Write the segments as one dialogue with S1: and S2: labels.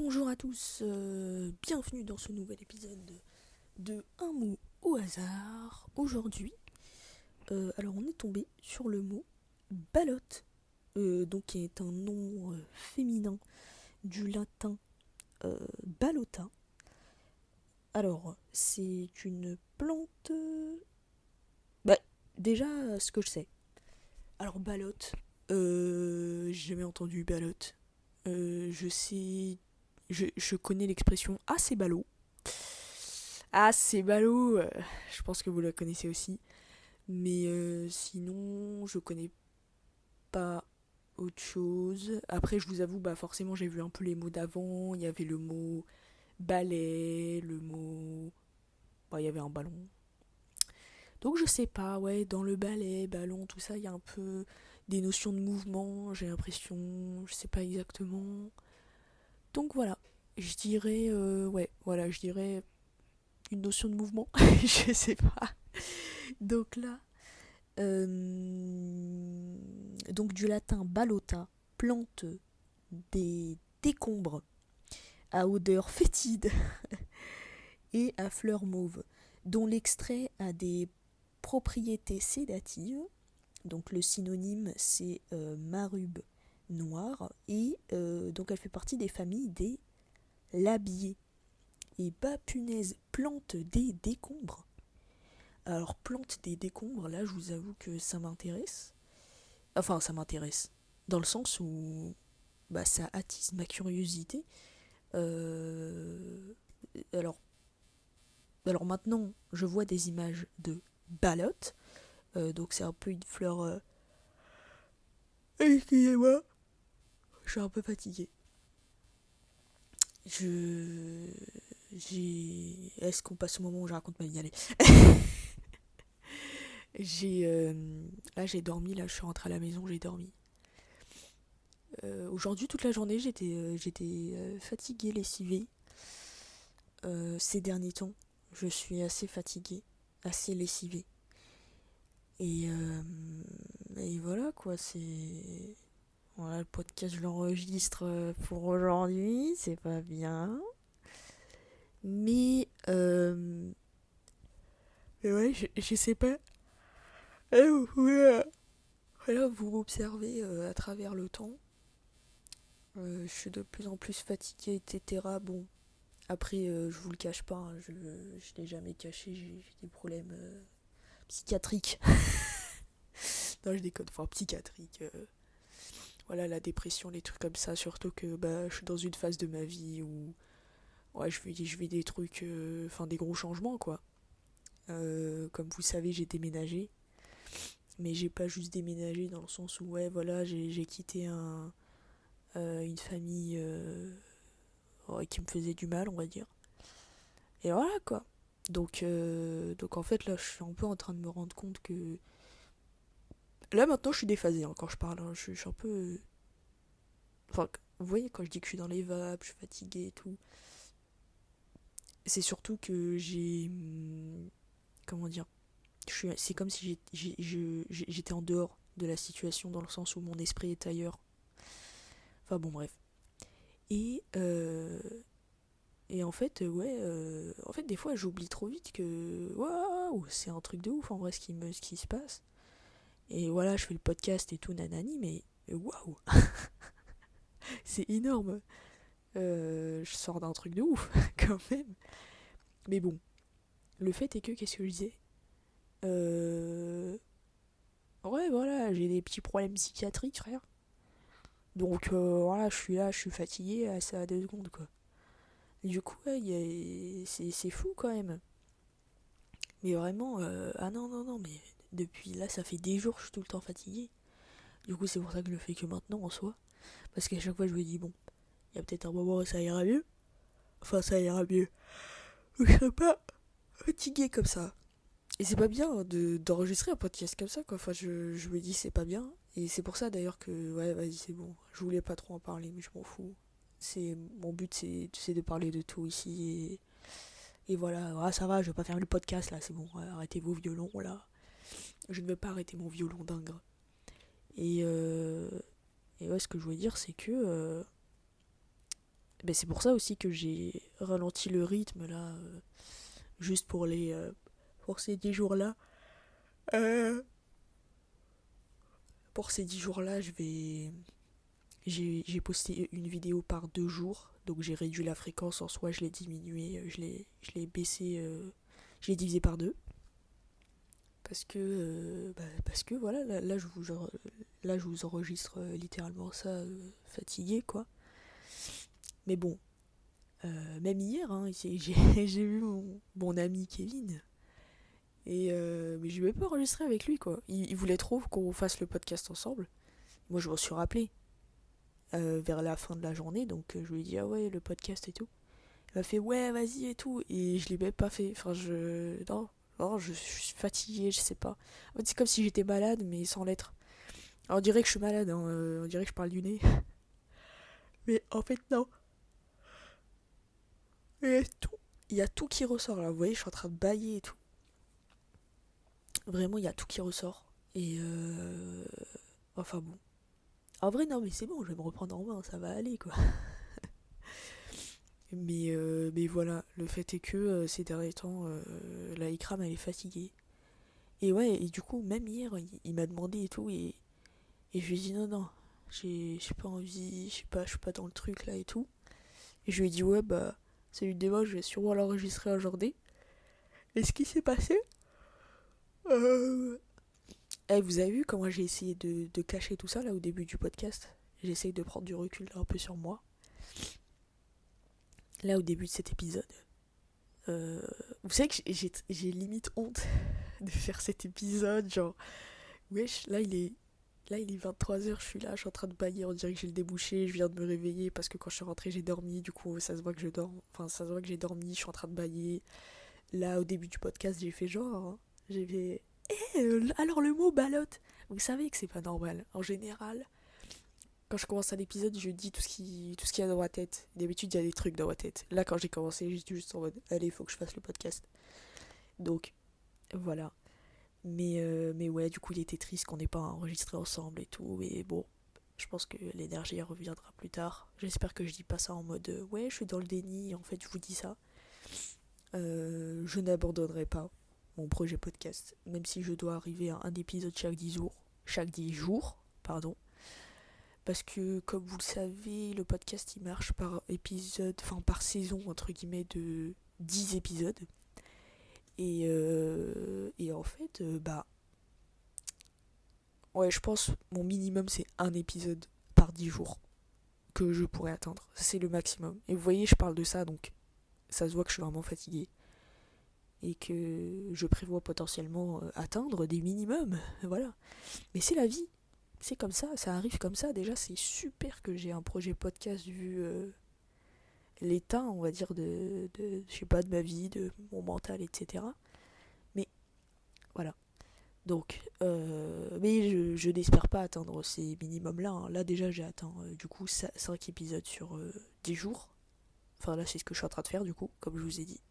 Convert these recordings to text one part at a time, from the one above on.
S1: Bonjour à tous, bienvenue dans ce nouvel épisode de Un mot au hasard. Aujourd'hui, alors on est tombé sur le mot ballotte, donc qui est un nom féminin du latin ballota. Alors, c'est une plante... Bah, déjà, ce que je sais. Alors, ballotte, j'ai jamais entendu ballotte. Je sais... Je connais l'expression « ah, c'est ballot ». Ah, c'est ballot, je pense que vous la connaissez aussi. Mais sinon, je connais pas autre chose. Après, je vous avoue, bah forcément, j'ai vu un peu les mots d'avant. Il y avait le mot balai, le mot... Bah, il y avait un ballon. Donc je sais pas, ouais, dans le balai, ballon, tout ça, il y a un peu des notions de mouvement, j'ai l'impression, je sais pas exactement. Donc voilà, je dirais, ouais, voilà, je dirais une notion de mouvement, je sais pas. Donc là, donc du latin ballota, plante des décombres à odeur fétide et à fleurs mauves, dont l'extrait a des propriétés sédatives. Donc le synonyme c'est marube noire et donc elle fait partie des familles des labiés. Et bah punaise, plante des décombres. Alors plante des décombres, là je vous avoue que ça m'intéresse. Enfin ça m'intéresse. Dans le sens où bah, ça attise ma curiosité. Euh, alors, alors maintenant je vois des images de ballotte. Donc c'est un peu une fleur... Excusez-moi, je suis un peu fatiguée. Je... Est-ce qu'on passe au moment où je raconte ma vie? Allez. j'ai... Là j'ai dormi, là je suis rentrée à la maison, j'ai dormi. Aujourd'hui toute la journée j'étais fatiguée, lessivée. Ces derniers temps je suis assez fatiguée, assez lessivée. Et, et voilà quoi, c'est... Voilà, le podcast je l'enregistre pour aujourd'hui, c'est pas bien. Mais, mais ouais, je sais pas. Vous pouvez, voilà, vous m'observez à travers le temps. Je suis de plus en plus fatiguée, etc. Bon, après, je vous le cache pas, hein, je l'ai jamais caché, j'ai des problèmes psychiatriques. Non, je déconne, enfin psychiatriques. Voilà, la dépression, les trucs comme ça. Surtout que bah, je suis dans une phase de ma vie où ouais, je vis des trucs, enfin des gros changements quoi. Comme vous savez, j'ai déménagé. Mais j'ai pas juste déménagé dans le sens où ouais, voilà, j'ai quitté une famille ouais, qui me faisait du mal, on va dire. Et voilà quoi. Donc en fait là je suis un peu en train de me rendre compte que là maintenant je suis déphasée hein, quand je parle, hein. Je suis un peu... Enfin vous voyez quand je dis que je suis dans les vapes, je suis fatiguée et tout. C'est surtout que j'ai... Comment dire, c'est comme si j'étais en dehors de la situation dans le sens où mon esprit est ailleurs. Enfin bon bref. Et, et en fait, ouais, en fait des fois j'oublie trop vite que waouh, c'est un truc de ouf en vrai ce qui se passe. Et voilà, je fais le podcast et tout, nanani, mais waouh, c'est énorme. Je sors d'un truc de ouf quand même. Mais bon, le fait est que, qu'est-ce que je disais Ouais, voilà, j'ai des petits problèmes psychiatriques, frère. Donc voilà, je suis là, je suis fatigué, ça a 2 secondes quoi. Et du coup, ouais, c'est fou quand même. Mais vraiment, ah non, non, non, mais depuis là, ça fait des jours que je suis tout le temps fatiguée. Du coup, c'est pour ça que je le fais que maintenant en soi. Parce qu'à chaque fois, je me dis, bon, il y a peut-être un moment où ça ira mieux. Enfin, ça ira mieux. Je serai pas fatiguée comme ça. Et c'est pas bien hein, d'enregistrer un podcast comme ça, quoi. Enfin, je me dis, c'est pas bien. Et c'est pour ça d'ailleurs que, ouais, vas-y, c'est bon. Je voulais pas trop en parler, mais je m'en fous. Mon but, c'est de parler de tout ici. Et voilà, ah, ça va, je vais pas faire le podcast là, c'est bon, arrêtez vos violons là. Je ne veux pas arrêter mon violon d'ingre. Et, et ouais, ce que je voulais dire, c'est que Ben, c'est pour ça aussi que j'ai ralenti le rythme là, juste pour ces 10 jours-là. Euh, pour ces 10 jours-là, j'ai posté une vidéo par 2 jours, donc j'ai réduit la fréquence en soi, je l'ai diminué, je l'ai baissé, je l'ai divisé par deux. Parce que voilà, là, je vous enregistre littéralement ça fatigué, quoi. Mais bon, même hier, hein, j'ai vu mon ami Kevin. Mais je ne vais pas enregistrer avec lui, quoi. Il voulait trop qu'on fasse le podcast ensemble. Moi, je m'en suis rappelé vers la fin de la journée, donc je lui ai dit, ah ouais, le podcast et tout. Il m'a fait, ouais, vas-y et tout. Et je l'ai même pas fait. Enfin, non, non, je suis fatiguée, je sais pas. En fait, c'est comme si j'étais malade, mais sans l'être. Alors, on dirait que je suis malade, hein, on dirait que je parle du nez. Mais en fait, non. Il y a tout qui ressort là. Vous voyez, je suis en train de bailler et tout. Vraiment, il y a tout qui ressort. Enfin bon. En vrai, non, mais c'est bon, je vais me reprendre en main, ça va aller, quoi. Mais voilà, le fait est que ces derniers temps, la Ikram, elle est fatiguée. Et ouais, et du coup, même hier, il m'a demandé et tout, et je lui ai dit non, non, j'ai pas envie, je suis pas dans le truc là et tout. Et je lui ai dit, ouais, bah, c'est une démo, je vais sûrement l'enregistrer aujourd'hui. Et ce qui s'est passé, euh, vous avez vu comment j'ai essayé de cacher tout ça là au début du podcast. J'essaye de prendre du recul là, un peu sur moi. Là, au début de cet épisode. Euh, Vous savez que j'ai limite honte de faire cet épisode. Genre, wesh, là, il est 23h, je suis là, je suis en train de bailler, on dirait que j'ai le débouché, je viens de me réveiller parce que quand je suis rentrée, j'ai dormi. Du coup, ça se voit que je dors. Enfin, ça se voit que j'ai dormi, je suis en train de bailler. Là, au début du podcast, j'ai fait genre. Hein, j'ai fait. Alors le mot ballotte. Vous savez que c'est pas normal. En général, quand je commence un épisode, je dis tout ce qu'il y a dans ma tête. D'habitude, il y a des trucs dans ma tête. Là, quand j'ai commencé, j'étais juste en mode, allez, il faut que je fasse le podcast. Donc, voilà. Mais ouais, du coup, il était triste qu'on n'ait pas enregistré ensemble et tout. Et bon, je pense que l'énergie elle reviendra plus tard. J'espère que je dis pas ça en mode, ouais, je suis dans le déni, en fait, je vous dis ça. Je n'abandonnerai pas mon projet podcast, même si je dois arriver à un épisode chaque 10 jours. Chaque 10 jours, pardon. Parce que, comme vous le savez, le podcast il marche par épisode, enfin par saison, entre guillemets, de 10 épisodes. Et en fait, bah, ouais, je pense mon minimum c'est un épisode par 10 jours que je pourrais atteindre. C'est le maximum. Et vous voyez, je parle de ça, donc ça se voit que je suis vraiment fatiguée. Et que je prévois potentiellement atteindre des minimums. Voilà. Mais c'est la vie. C'est comme ça arrive comme ça. Déjà, c'est super que j'ai un projet podcast vu l'état, on va dire, je sais pas, de ma vie, de mon mental, etc. Mais voilà. Donc, mais je n'espère pas atteindre ces minimums-là. Hein. Là, déjà, j'ai atteint du coup 5 épisodes sur 10 jours. Enfin, là, c'est ce que je suis en train de faire, du coup, comme je vous ai dit.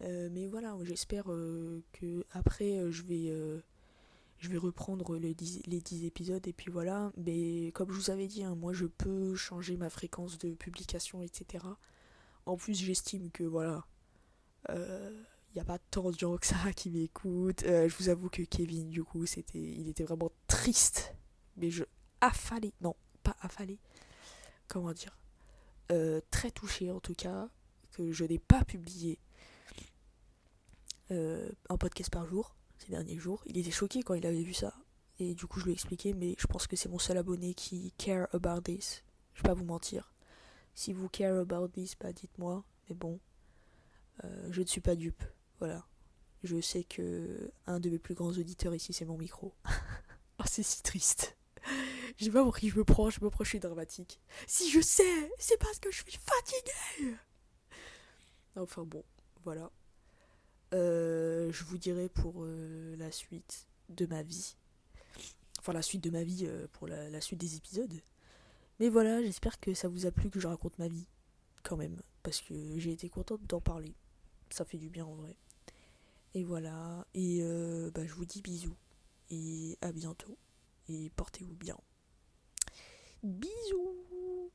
S1: Mais voilà, j'espère que après, je vais reprendre les 10 épisodes. Et puis voilà. Mais comme je vous avais dit, hein, moi, je peux changer ma fréquence de publication, etc. En plus, j'estime que voilà. Il n'y a pas tant de gens que ça qui m'écoutent. Je vous avoue que Kevin, du coup, il était vraiment triste. Mais affalé. Non, pas affalé. Comment dire très touché en tout cas. Que je n'ai pas publié un podcast par jour ces derniers jours. Il était choqué quand il avait vu ça. Et du coup, je lui ai expliqué. Mais je pense que c'est mon seul abonné qui care about this. Je vais pas vous mentir. Si vous care about this, bah dites-moi. Mais bon, je ne suis pas dupe. Voilà. Je sais que un de mes plus grands auditeurs ici, c'est mon micro. Oh, c'est si triste. Je sais pas pour qui je me prends, je suis dramatique. Si je sais, c'est parce que je suis fatiguée. Enfin bon, voilà. Je vous dirai pour la suite de ma vie. Enfin, la suite de ma vie pour la suite des épisodes. Mais voilà, j'espère que ça vous a plu que je raconte ma vie. Quand même. Parce que j'ai été contente d'en parler. Ça fait du bien en vrai. Et voilà. Et bah, je vous dis bisous. Et à bientôt. Et portez-vous bien. Bisous.